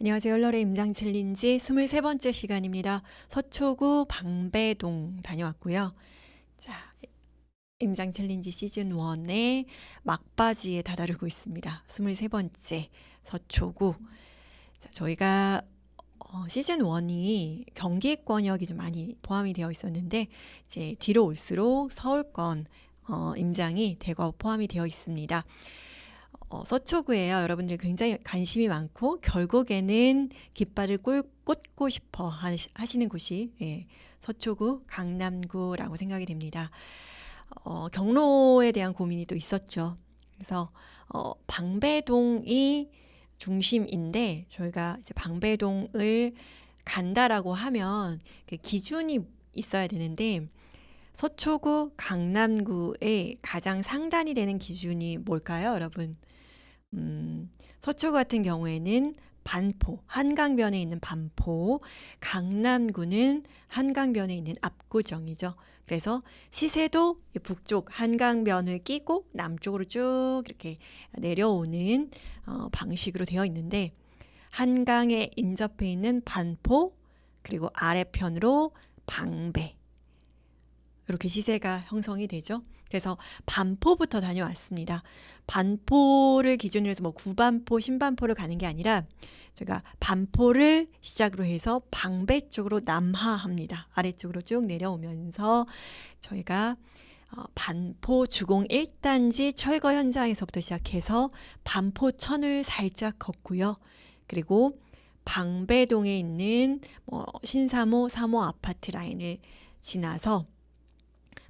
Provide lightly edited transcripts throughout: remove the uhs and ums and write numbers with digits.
안녕하세요. 널의 임장 챌린지 23번째 시간입니다. 서초구 방배동 다녀왔고요. 자, 임장 챌린지 시즌 1의 막바지에 다다르고 있습니다. 23번째 서초구. 자, 저희가 시즌 1이 경기권역이 좀 많이 포함이 되어 있었는데 이제 뒤로 올수록 서울권 임장이 대거 포함이 되어 있습니다. 서초구예요. 여러분들 굉장히 관심이 많고 결국에는 깃발을 꽂고 싶어 하시는 곳이 서초구, 강남구라고 생각이 됩니다. 경로에 대한 고민이 또 있었죠. 그래서 방배동이 중심인데 저희가 이제 방배동을 간다라고 하면 그 기준이 있어야 되는데 서초구, 강남구의 가장 상단이 되는 기준이 뭘까요, 여러분? 서초구 같은 경우에는 반포, 한강변에 있는 반포, 강남구는 한강변에 있는 압구정이죠. 그래서 시세도 북쪽 한강변을 끼고 남쪽으로 쭉 이렇게 내려오는 방식으로 되어 있는데 한강에 인접해 있는 반포 그리고 아래편으로 방배 이렇게 시세가 형성이 되죠. 그래서 반포부터 다녀왔습니다. 반포를 기준으로 해서 뭐 구반포, 신반포를 가는 게 아니라 제가 반포를 시작으로 해서 방배 쪽으로 남하합니다. 아래쪽으로 쭉 내려오면서 저희가 반포 주공 1단지 철거 현장에서부터 시작해서 반포천을 살짝 걷고요. 그리고 방배동에 있는 신사모, 사모 아파트 라인을 지나서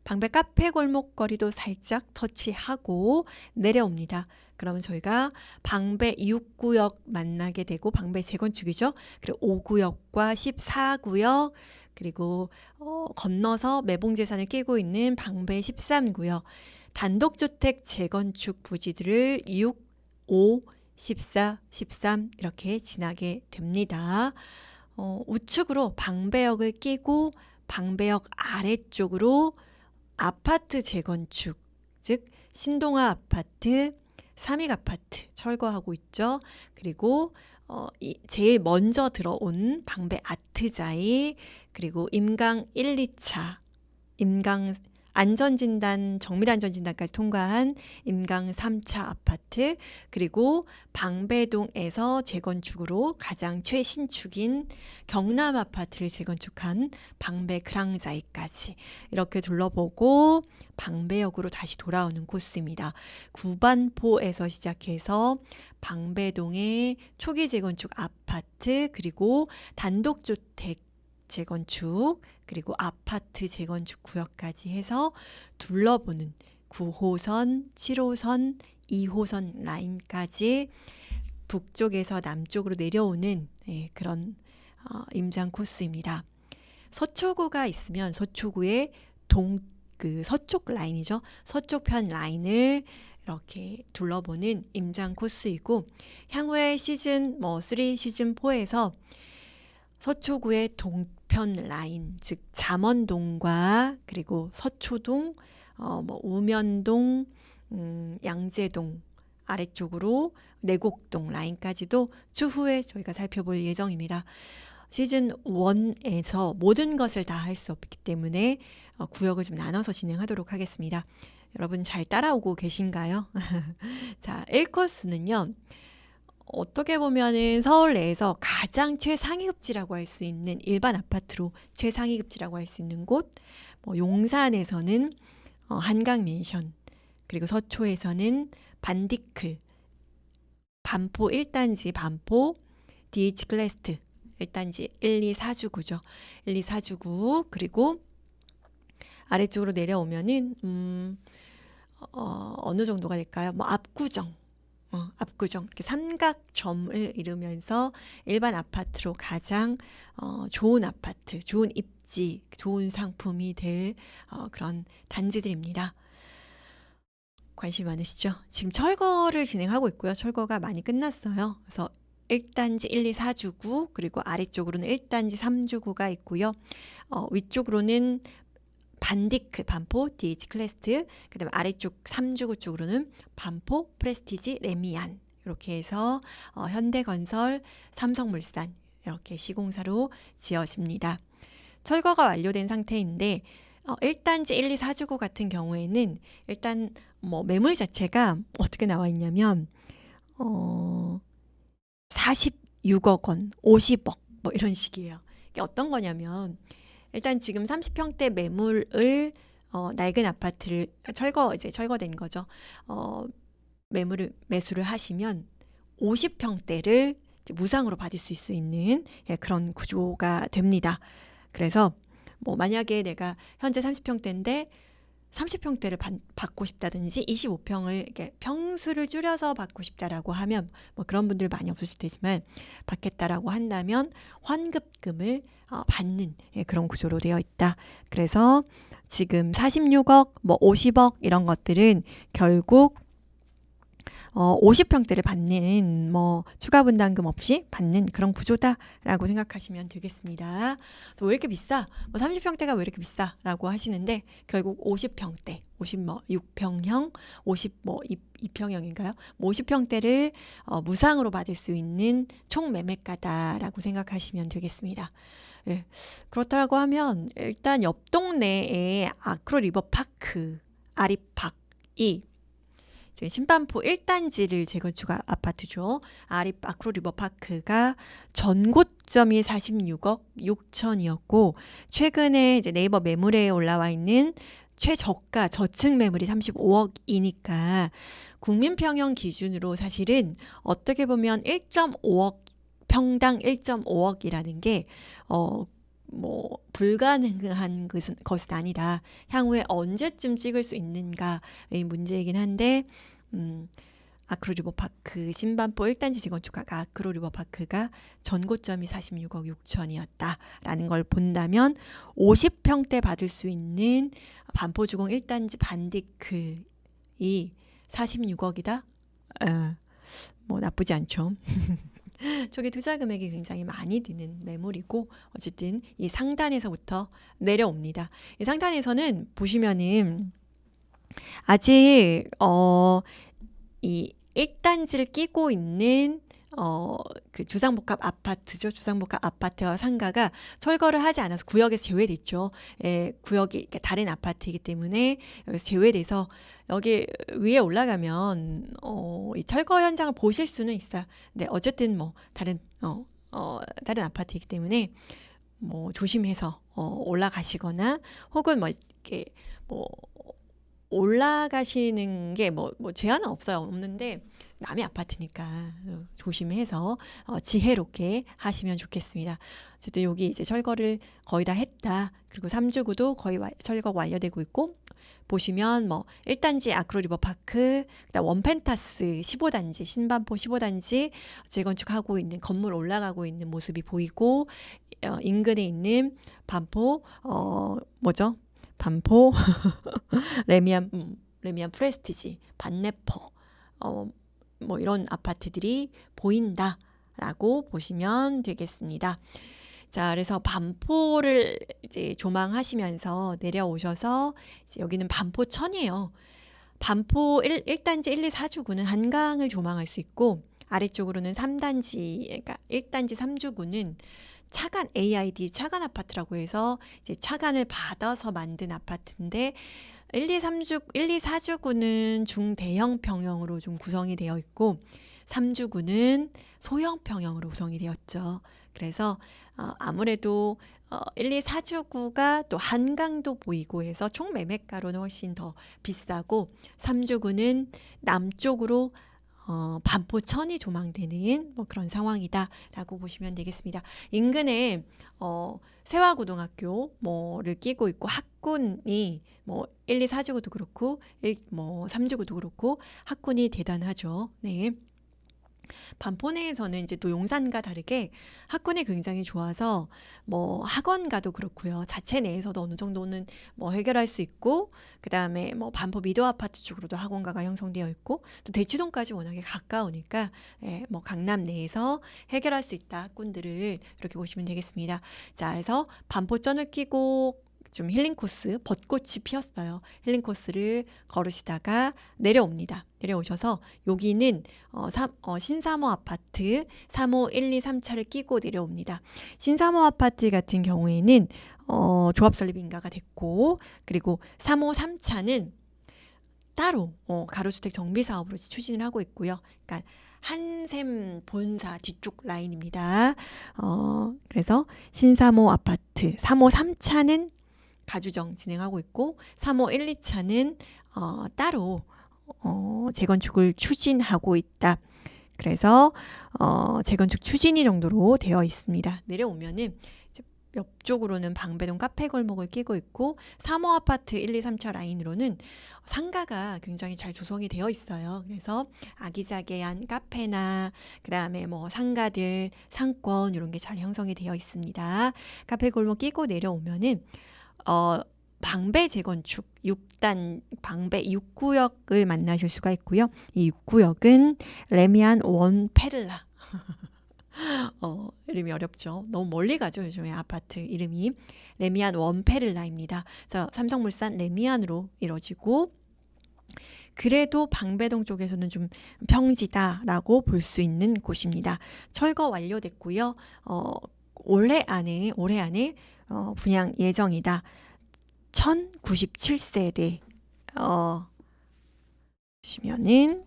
방배 카페 골목거리도 살짝 터치하고 내려옵니다. 그러면 저희가 방배 6구역 만나게 되고 방배 재건축이죠. 그리고 5구역과 14구역 그리고 건너서 매봉재산을 끼고 있는 방배 13구역 단독주택 재건축 부지들을 6, 5, 14, 13 이렇게 지나게 됩니다. 우측으로 방배역을 끼고 방배역 아래쪽으로 아파트 재건축, 즉 신동아 아파트, 삼익 아파트 철거하고 있죠. 그리고 제일 먼저 들어온 방배 아트자이 그리고 임강 1, 2차, 임강 안전진단, 정밀안전진단까지 통과한 임강 3차 아파트 그리고 방배동에서 재건축으로 가장 최신축인 경남 아파트를 재건축한 방배 그랑자이까지 이렇게 둘러보고 방배역으로 다시 돌아오는 코스입니다. 구반포에서 시작해서 방배동의 초기 재건축 아파트 그리고 단독주택 재건축 그리고 아파트 재건축 구역까지 해서 둘러보는 9호선, 7호선, 2호선 라인까지 북쪽에서 남쪽으로 내려오는 그런 임장 코스입니다. 서초구가 있으면 서초구의 서쪽 라인이죠. 서쪽편 라인을 이렇게 둘러보는 임장 코스이고 향후에 시즌 3, 시즌 4에서 서초구의 동편 라인, 즉 잠원동과 그리고 서초동, 우면동, 양재동 아래쪽으로 내곡동 라인까지도 추후에 저희가 살펴볼 예정입니다. 시즌 1에서 모든 것을 다 할 수 없기 때문에 구역을 좀 나눠서 진행하도록 하겠습니다. 여러분 잘 따라오고 계신가요? 자, 1코스는요. 어떻게 보면은 서울 내에서 가장 최상위급지라고 할 수 있는 일반 아파트로 최상위급지라고 할 수 있는 곳, 용산에서는 한강맨션, 그리고 서초에서는 반디클, 반포 1단지 반포, DH 클래스트 1단지 1, 2, 4주구죠. 1, 2, 4주구 그리고 아래쪽으로 내려오면은 어느 정도가 될까요? 압구정. 압구정 이렇게 삼각점을 이루면서 일반 아파트로 가장 좋은 아파트, 좋은 입지, 좋은 상품이 될 그런 단지들입니다. 관심 많으시죠? 지금 철거를 진행하고 있고요. 철거가 많이 끝났어요. 그래서 1단지 1, 2, 4주구 그리고 아래쪽으로는 1단지 3주구가 있고요. 위쪽으로는 반디클, 반포, DH 클래스트, 그 다음에 아래쪽 3주구 쪽으로는 반포, 프레스티지, 레미안 이렇게 해서 현대건설, 삼성물산 이렇게 시공사로 지어집니다. 철거가 완료된 상태인데 1단지 1, 2, 4주구 같은 경우에는 일단 뭐 매물 자체가 어떻게 나와 있냐면 46억 원, 50억 뭐 이런 식이에요. 이게 어떤 거냐면 일단 지금 30평대 매물을 낡은 아파트를 이제 철거된 거죠. 매수를 하시면 50평대를 무상으로 받을 수 있는 그런 구조가 됩니다. 그래서 뭐 만약에 내가 현재 30평대인데 30평대를 받고 싶다든지 25평을 이렇게 평수를 줄여서 받고 싶다라고 하면 뭐 그런 분들 많이 없을 수도 있지만 받겠다라고 한다면 환급금을 받는 그런 구조로 되어 있다. 그래서 지금 46억, 뭐 50억 이런 것들은 결국 50평대를 받는 뭐 추가 분담금 없이 받는 그런 구조다라고 생각하시면 되겠습니다. 그래서 왜 이렇게 비싸? 뭐 30평대가 왜 이렇게 비싸라고 하시는데 결국 50평대, 56평형, 52평형인가요? 50평대를 무상으로 받을 수 있는 총 매매가다라고 생각하시면 되겠습니다. 예. 그렇다고 하면 일단 옆 동네에 아크로 리버파크 아리팍이 신반포 1단지를 재건축 아파트죠. 아크로 리버파크가 전고점이 46억 6천이었고 최근에 이제 네이버 매물에 올라와 있는 최저가 저층 매물이 35억이니까 국민평형 기준으로 사실은 어떻게 보면 1.5억 평당 1.5억이라는 게 뭐 불가능한 것은 아니다. 향후에 언제쯤 찍을 수 있는가의 문제이긴 한데 아크로 리버파크 신반포 1단지 재건축 아크로 리버파크가 전고점이 46억 6천이었다라는 걸 본다면 50평대 받을 수 있는 반포주공 1단지 반디클이 46억이다? 뭐 나쁘지 않죠. 저게 투자 금액이 굉장히 많이 드는 매물이고 어쨌든 이 상단에서부터 내려옵니다. 이 상단에서는 보시면은 아직 이 1단지를 끼고 있는 그 주상복합 아파트죠. 주상복합 아파트와 상가가 철거를 하지 않아서 구역에서 제외됐죠. 구역이 다른 아파트이기 때문에 여기서 제외돼서 여기 위에 올라가면 이 철거 현장을 보실 수는 있어요. 근데 어쨌든 뭐 다른 아파트이기 때문에 뭐 조심해서 올라가시거나 혹은 뭐 이렇게 뭐 올라가시는 게 뭐 제한은 없는데 남의 아파트니까 조심해서 지혜롭게 하시면 좋겠습니다. 어쨌든 여기 이제 철거를 거의 다 했다. 그리고 3주구도 거의 철거 완료되고 있고 보시면 뭐 1단지 아크로 리버파크, 그다음 원펜타스 15단지 신반포 15단지 재건축하고 있는 건물 올라가고 있는 모습이 보이고 인근에 있는 반포 반포 레미안 프레스티지 반네퍼 뭐 이런 아파트들이 보인다라고 보시면 되겠습니다. 자, 그래서 반포를 이제 조망하시면서 내려오셔서 이제 여기는 반포천이에요. 반포 1단지 1, 2, 4주구는 한강을 조망할 수 있고 아래쪽으로는 3단지, 그러니까 1단지 3주구는 차관 AID 차관 아파트라고 해서 이제 차관을 받아서 만든 아파트인데 1, 2, 4주구는 중대형 평형으로 좀 구성이 되어 있고 3주구는 소형 평형으로 구성이 되었죠. 그래서 아무래도 1, 2, 4주구가 또 한강도 보이고 해서 총 매매가로는 훨씬 더 비싸고 3주구는 남쪽으로 반포천이 조망되는 뭐 그런 상황이다라고 보시면 되겠습니다. 인근에 세화고등학교 뭐를 끼고 있고 학군이 뭐 1, 2, 4주구도 그렇고 3주구도 그렇고 학군이 대단하죠. 네. 반포 내에서는 이제 또 용산과 다르게 학군이 굉장히 좋아서 뭐 학원가도 그렇고요. 자체 내에서도 어느 정도는 뭐 해결할 수 있고 그다음에 뭐 반포 미도 아파트 쪽으로도 학원가가 형성되어 있고 또 대치동까지 워낙에 가까우니까 뭐 강남 내에서 해결할 수 있다. 학군들을 이렇게 보시면 되겠습니다. 자, 그래서 반포천을 끼고 좀 힐링 코스, 벚꽃이 피었어요. 힐링 코스를 걸으시다가 내려옵니다. 내려오셔서 여기는 신사모 아파트 3호 1, 2, 3차를 끼고 내려옵니다. 신사모 아파트 같은 경우에는 조합 설립 인가가 됐고, 그리고 3호 3차는 따로 가로주택 정비 사업으로 추진을 하고 있고요. 그러니까 한샘 본사 뒤쪽 라인입니다. 그래서 신사모 아파트 3호 3차는 가주정 진행하고 있고 3호 1, 2차는 따로 재건축을 추진하고 있다. 그래서 재건축 추진이 정도로 되어 있습니다. 내려오면은 옆쪽으로는 방배동 카페 골목을 끼고 있고 3호 아파트 1, 2, 3차 라인으로는 상가가 굉장히 잘 조성이 되어 있어요. 그래서 아기자기한 카페나 그다음에 뭐 상가들, 상권 이런 게 잘 형성이 되어 있습니다. 카페 골목 끼고 내려오면은 방배 재건축 6단 방배 6구역을 만나실 수가 있고요. 이 6구역은 레미안 원 페를라 이름이 어렵죠. 너무 멀리 가죠. 요즘에 아파트 이름이 레미안 원페를라입니다. 그래서 삼성물산 레미안으로 이루어지고 그래도 방배동 쪽에서는 좀 평지다라고 볼 수 있는 곳입니다. 철거 완료됐고요. 올해 안에 분양 예정이다. 1097세대 보시면은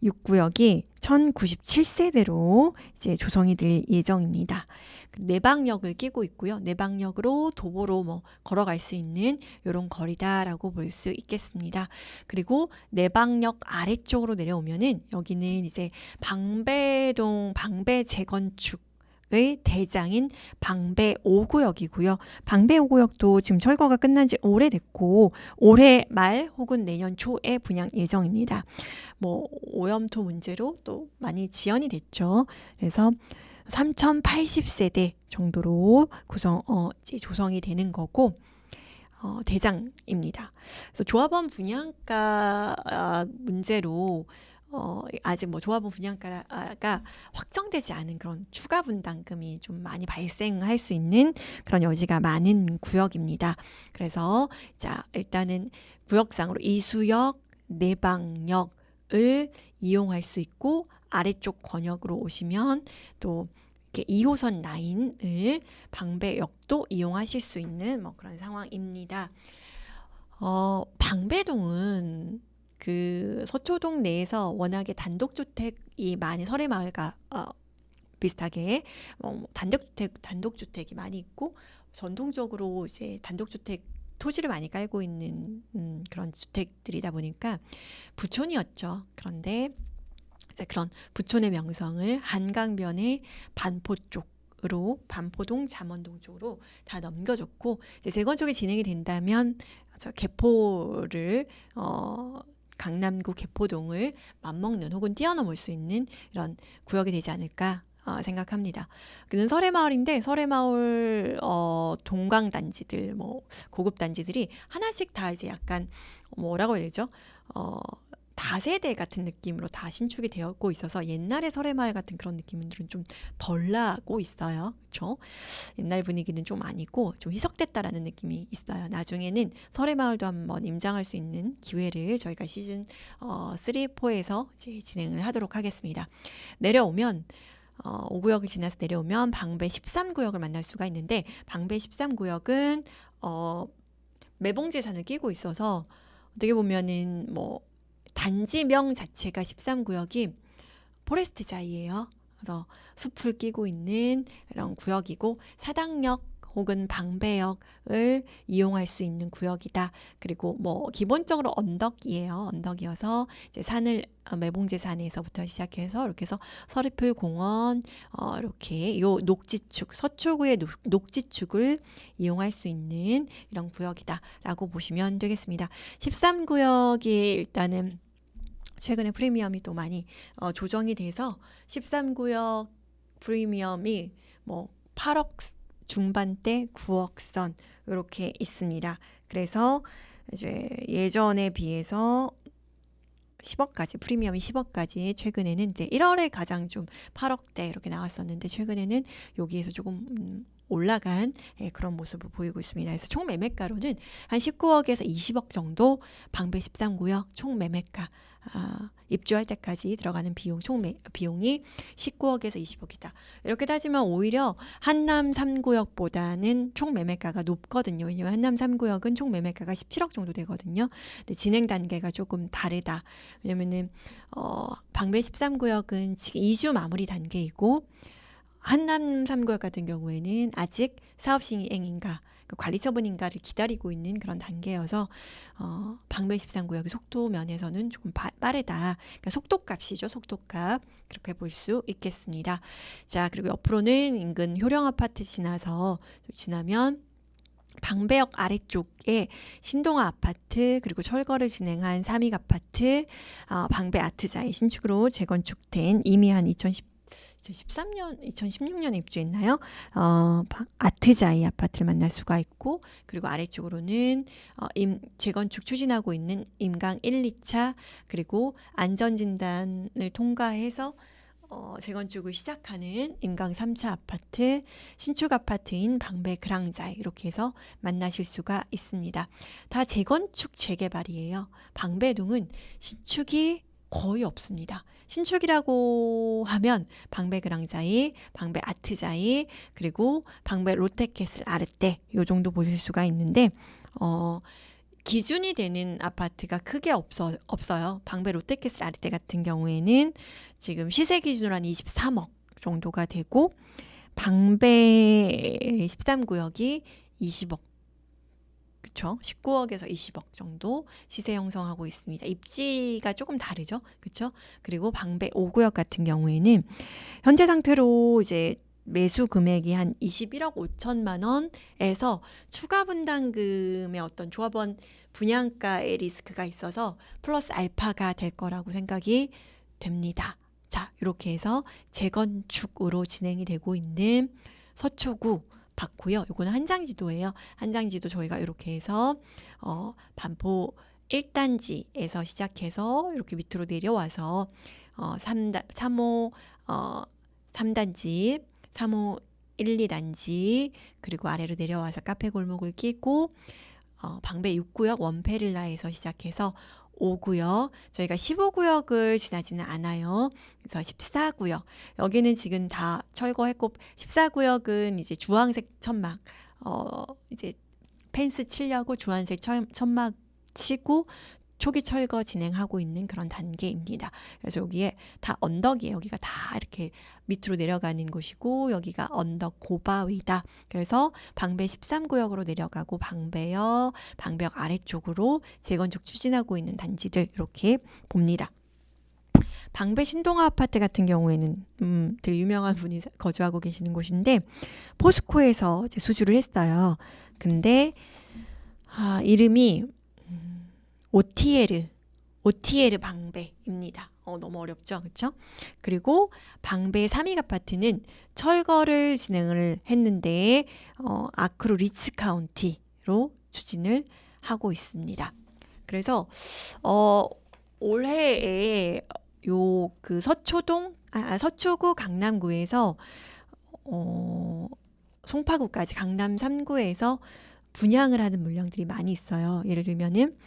6구역이 1097세대로 이제 조성이 될 예정입니다. 내방역을 끼고 있고요. 내방역으로 도보로 뭐 걸어갈 수 있는 이런 거리다라고 볼 수 있겠습니다. 그리고 내방역 아래쪽으로 내려오면은 여기는 이제 방배동 방배 재건축 의 대장인 방배 5구역이고요. 방배 5구역도 지금 철거가 끝난 지 오래됐고 올해 말 혹은 내년 초에 분양 예정입니다. 뭐 오염토 문제로 또 많이 지연이 됐죠. 그래서 3080세대 정도로 조성이 되는 거고 대장입니다. 그래서 조합원 분양가 문제로 아직 뭐 조합원 분양가가 확정되지 않은 그런 추가 분담금이 좀 많이 발생할 수 있는 그런 여지가 많은 구역입니다. 그래서 자 일단은 구역상으로 이수역, 내방역을 이용할 수 있고 아래쪽 권역으로 오시면 또 이렇게 2호선 라인을 방배역도 이용하실 수 있는 뭐 그런 상황입니다. 방배동은 그 서초동 내에서 워낙에 단독주택이 많이 설해마을과 비슷하게 단독주택이 많이 있고 전통적으로 이제 단독주택 토지를 많이 깔고 있는 그런 주택들이다 보니까 부촌이었죠. 그런데 이제 그런 부촌의 명성을 한강변의 반포 쪽으로 반포동, 잠원동 쪽으로 다 넘겨줬고 이제 재건축이 진행이 된다면 개포를 강남구 개포동을 맞먹는 혹은 뛰어넘을 수 있는 이런 구역이 되지 않을까 생각합니다. 그는 설해마을인데 설해마을 동강 단지들 뭐 고급 단지들이 하나씩 다 이제 약간 뭐라고 해야 되죠? 다세대 같은 느낌으로 다 신축이 되었고 있어서 옛날의 설해마을 같은 그런 느낌들은 좀 덜 나고 있어요. 그렇죠? 옛날 분위기는 좀 아니고 좀 희석됐다라는 느낌이 있어요. 나중에는 설해마을도 한번 임장할 수 있는 기회를 저희가 시즌 3, 4에서 이제 진행을 하도록 하겠습니다. 내려오면 5구역을 지나서 내려오면 방배 13구역을 만날 수가 있는데 방배 13구역은 매봉재산을 끼고 있어서 어떻게 보면은 뭐 단지명 자체가 13구역이 포레스트자이에요. 그래서 숲을 끼고 있는 이런 구역이고 사당역 혹은 방배역을 이용할 수 있는 구역이다. 그리고 뭐 기본적으로 언덕이에요. 언덕이어서 이제 산을 매봉제산에서부터 시작해서 이렇게 해서 서리풀 공원 이렇게 요 녹지축 서초구의 녹지축을 이용할 수 있는 이런 구역이다라고 보시면 되겠습니다. 13구역이 일단은 최근에 프리미엄이 또 많이 조정이 돼서 13구역 프리미엄이 뭐 8억 중반대 9억 선 이렇게 있습니다. 그래서 이제 예전에 비해서 10억까지 프리미엄이 10억까지 최근에는 이제 1월에 가장 좀 8억대 이렇게 나왔었는데 최근에는 여기에서 조금 올라간 그런 모습을 보이고 있습니다. 그래서 총 매매가로는 한 19억에서 20억 정도 방배 13구역 총 매매가 입주할 때까지 들어가는 비용이 19억에서 20억이다. 이렇게 따지면 오히려 한남 3구역보다는 총 매매가가 높거든요. 왜냐하면 한남 3구역은 총 매매가가 17억 정도 되거든요. 근데 진행 단계가 조금 다르다. 왜냐면은 방배 13구역은 지금 2주 마무리 단계이고 한남 3구역 같은 경우에는 아직 사업 시행인가 관리 처분인가를 기다리고 있는 그런 단계여서 방배 13구역의 속도 면에서는 조금 빠르다. 그러니까 속도값이죠. 속도값. 그렇게 볼 수 있겠습니다. 자, 그리고 옆으로는 인근 효령 아파트 지나면 방배역 아래쪽에 신동아 아파트 그리고 철거를 진행한 삼익 아파트 방배 아트자이 신축으로 재건축된 이미 한 2016년에 입주했나요? 아트자이 아파트를 만날 수가 있고 그리고 아래쪽으로는 재건축 추진하고 있는 임강 1, 2차 그리고 안전진단을 통과해서 재건축을 시작하는 임강 3차 아파트, 신축 아파트인 방배 그랑자이 이렇게 해서 만나실 수가 있습니다. 다 재건축 재개발이에요. 방배동은 신축이 거의 없습니다. 신축이라고 하면 방배 그랑자이, 방배 아트자이, 그리고 방배 롯데캐슬 아르떼 요 정도 보실 수가 있는데 기준이 되는 아파트가 크게 없어요. 방배 롯데캐슬 아르떼 같은 경우에는 지금 시세 기준으로 한 23억 정도가 되고 방배 13구역이 20억 그렇죠. 19억에서 20억 정도 시세 형성하고 있습니다. 입지가 조금 다르죠. 그렇죠? 그리고 방배 5구역 같은 경우에는 현재 상태로 이제 매수 금액이 한 21억 5천만 원에서 추가 분담금의 어떤 조합원 분양가의 리스크가 있어서 플러스 알파가 될 거라고 생각이 됩니다. 자, 이렇게 해서 재건축으로 진행이 되고 있는 서초구 봤고요. 이거는 한장지도예요. 한장지도 저희가 이렇게 해서 반포 1단지에서 시작해서 이렇게 밑으로 내려와서 3호 3단지, 3호 1, 2단지 그리고 아래로 내려와서 카페 골목을 끼고 방배 6구역 원페릴라에서 시작해서 5구역, 저희가 15구역을 지나지는 않아요. 그래서 14구역, 여기는 지금 다 철거했고 14구역은 이제 주황색 천막, 이제 펜스 치려고 주황색 천막 치고 초기 철거 진행하고 있는 그런 단계입니다. 그래서 여기에 다 언덕이에요. 여기가 다 이렇게 밑으로 내려가는 곳이고 여기가 언덕 고바위다. 그래서 방배 13구역으로 내려가고 방배역 아래쪽으로 재건축 추진하고 있는 단지들 이렇게 봅니다. 방배 신동아 아파트 같은 경우에는 되게 유명한 분이 거주하고 계시는 곳인데 포스코에서 이제 수주를 했어요. 근데 이름이 오티에르 방배입니다. 너무 어렵죠, 그렇죠? 그리고 방배 삼익 아파트는 철거를 진행을 했는데 아크로 리츠 카운티로 추진을 하고 있습니다. 그래서 올해에 요 그 서초구 강남구에서 송파구까지 강남 3구에서 분양을 하는 물량들이 많이 있어요. 예를 들면은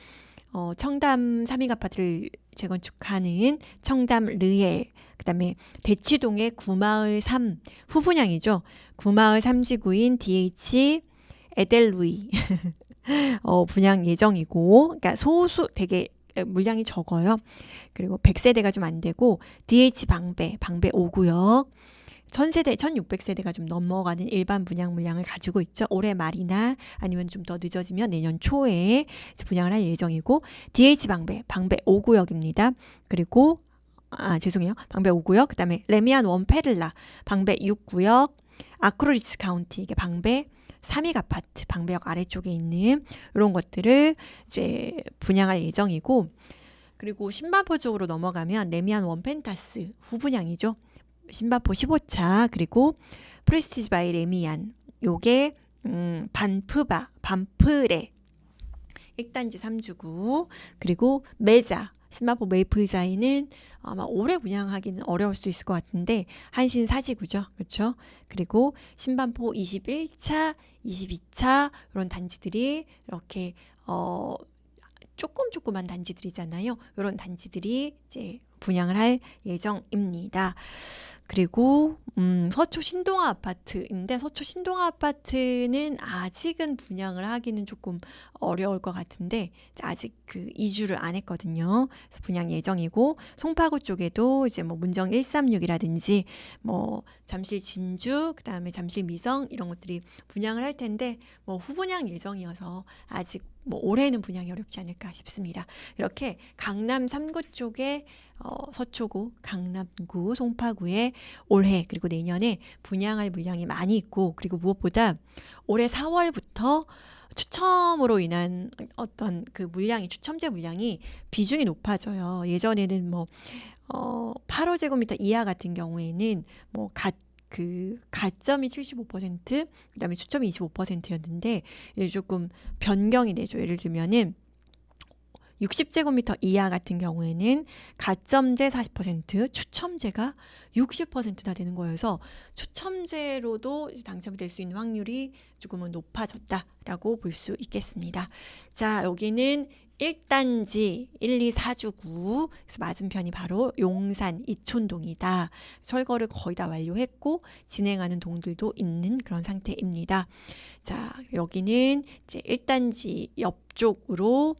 청담 삼익 아파트를 재건축하는 청담 르엘, 그다음에 대치동의 구마을 3 후분양이죠. 구마을 3지구인 DH 에델루이 분양 예정이고, 그러니까 소수 되게 물량이 적어요. 그리고 100세대가 좀 안 되고 DH 방배 5구역 1000세대, 1600세대가 좀 넘어가는 일반 분양 물량을 가지고 있죠. 올해 말이나 아니면 좀 더 늦어지면 내년 초에 분양을 할 예정이고 DH 방배 5구역입니다. 그리고 방배 5구역, 그다음에 레미안 원페를라 방배 6구역, 아크로리츠 카운티 이게 방배 삼익 아파트 방배역 아래쪽에 있는 이런 것들을 이제 분양할 예정이고, 그리고 신반포 쪽으로 넘어가면 레미안 원펜타스 후분양이죠. 신반포 15차 그리고 프레스티지 바이 레미안 요게 반프레 1단지 3주구 그리고 메자 신마포 메이플자이는 아마 올해 분양하기는 어려울 수 있을 것 같은데 한신 사지구죠. 그렇죠? 그리고 신반포 21차, 22차 이런 단지들이 이렇게 조그만 단지들이잖아요. 이런 단지들이 이제 분양을 할 예정입니다. 그리고 서초 신동아 아파트인데 서초 신동아 아파트는 아직은 분양을 하기는 조금 어려울 것 같은데 아직 그 이주를 안 했거든요. 그래서 분양 예정이고 송파구 쪽에도 이제 뭐 문정 136이라든지 뭐 잠실 진주 그다음에 잠실 미성 이런 것들이 분양을 할 텐데 뭐 후분양 예정이어서 아직 뭐 올해는 분양이 어렵지 않을까 싶습니다. 이렇게 강남 3구 쪽에 서초구, 강남구, 송파구에 올해 그리고 내년에 분양할 물량이 많이 있고 그리고 무엇보다 올해 4월부터 추첨으로 인한 어떤 그 물량이 추첨제 물량이 비중이 높아져요. 예전에는 뭐 8호제곱미터 이하 같은 경우에는 뭐 가점이 75%, 그다음에 추첨이 25%였는데 이제 조금 변경이 되죠. 예를 들면은 60제곱미터 이하 같은 경우에는 가점제 40%, 추첨제가 60%나 되는 거여서 추첨제로도 당첨이 될 수 있는 확률이 조금은 높아졌다라고 볼 수 있겠습니다. 자, 여기는 1단지 1, 2, 4주구 그래서 맞은편이 바로 용산 이촌동이다. 철거를 거의 다 완료했고 진행하는 동들도 있는 그런 상태입니다. 자, 여기는 이제 1단지 옆쪽으로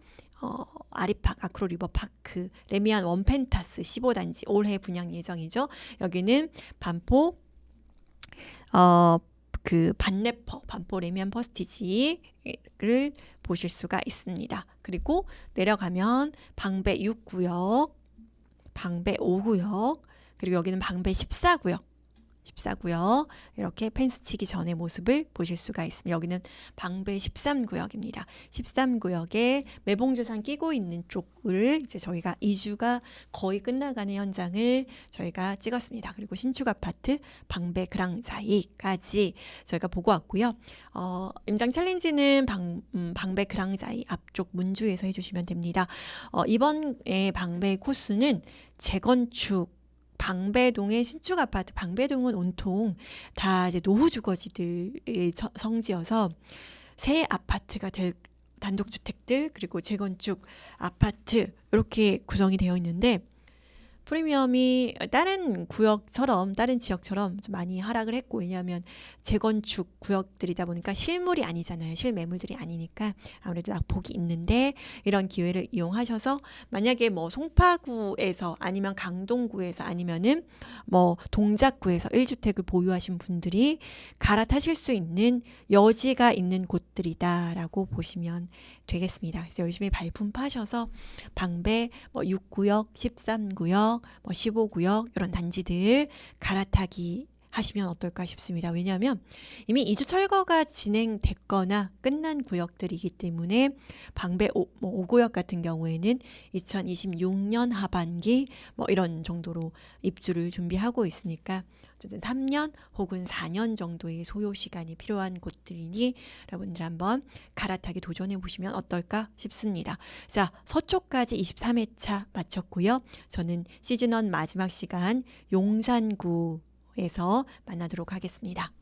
아리팍 아크로 리버파크 레미안 원펜타스 15단지 올해 분양 예정이죠. 여기는 반포 반포 레미안 퍼스티지를 보실 수가 있습니다. 그리고 내려가면 방배 6구역, 방배 5구역, 그리고 여기는 방배 14구역. 이렇게 펜스 치기 전의 모습을 보실 수가 있습니다. 여기는 방배 13구역입니다. 13구역에 매봉재산 끼고 있는 쪽을 이제 저희가 이주가 거의 끝나가는 현장을 저희가 찍었습니다. 그리고 신축 아파트 방배 그랑자이까지 저희가 보고 왔고요. 임장 챌린지는 방배 그랑자이 앞쪽 문주에서 해주시면 됩니다. 이번에 방배 코스는 재건축 방배동의 신축 아파트, 방배동은 온통 다 이제 노후 주거지들의 성지여서 새 아파트가 될 단독주택들 그리고 재건축 아파트 이렇게 구성이 되어 있는데 프리미엄이 다른 지역처럼 좀 많이 하락을 했고 왜냐하면 재건축 구역들이다 보니까 실물이 아니잖아요. 실매물들이 아니니까 아무래도 낙폭이 있는데 이런 기회를 이용하셔서 만약에 뭐 송파구에서 아니면 강동구에서 아니면은 뭐 동작구에서 1주택을 보유하신 분들이 갈아타실 수 있는 여지가 있는 곳들이다라고 보시면 되겠습니다. 그래서 열심히 발품 파셔서 방배 6구역, 13구역, 15구역 이런 단지들 갈아타기 하시면 어떨까 싶습니다. 왜냐하면 이미 이주 철거가 진행됐거나 끝난 구역들이기 때문에 방배 5구역 같은 경우에는 2026년 하반기 이런 정도로 입주를 준비하고 있으니까 어쨌든 3년 혹은 4년 정도의 소요 시간이 필요한 곳들이니 여러분들 한번 갈아타기 도전해 보시면 어떨까 싶습니다. 자, 서초까지 23회차 마쳤고요. 저는 시즌1 마지막 시간 용산구에서 만나도록 하겠습니다.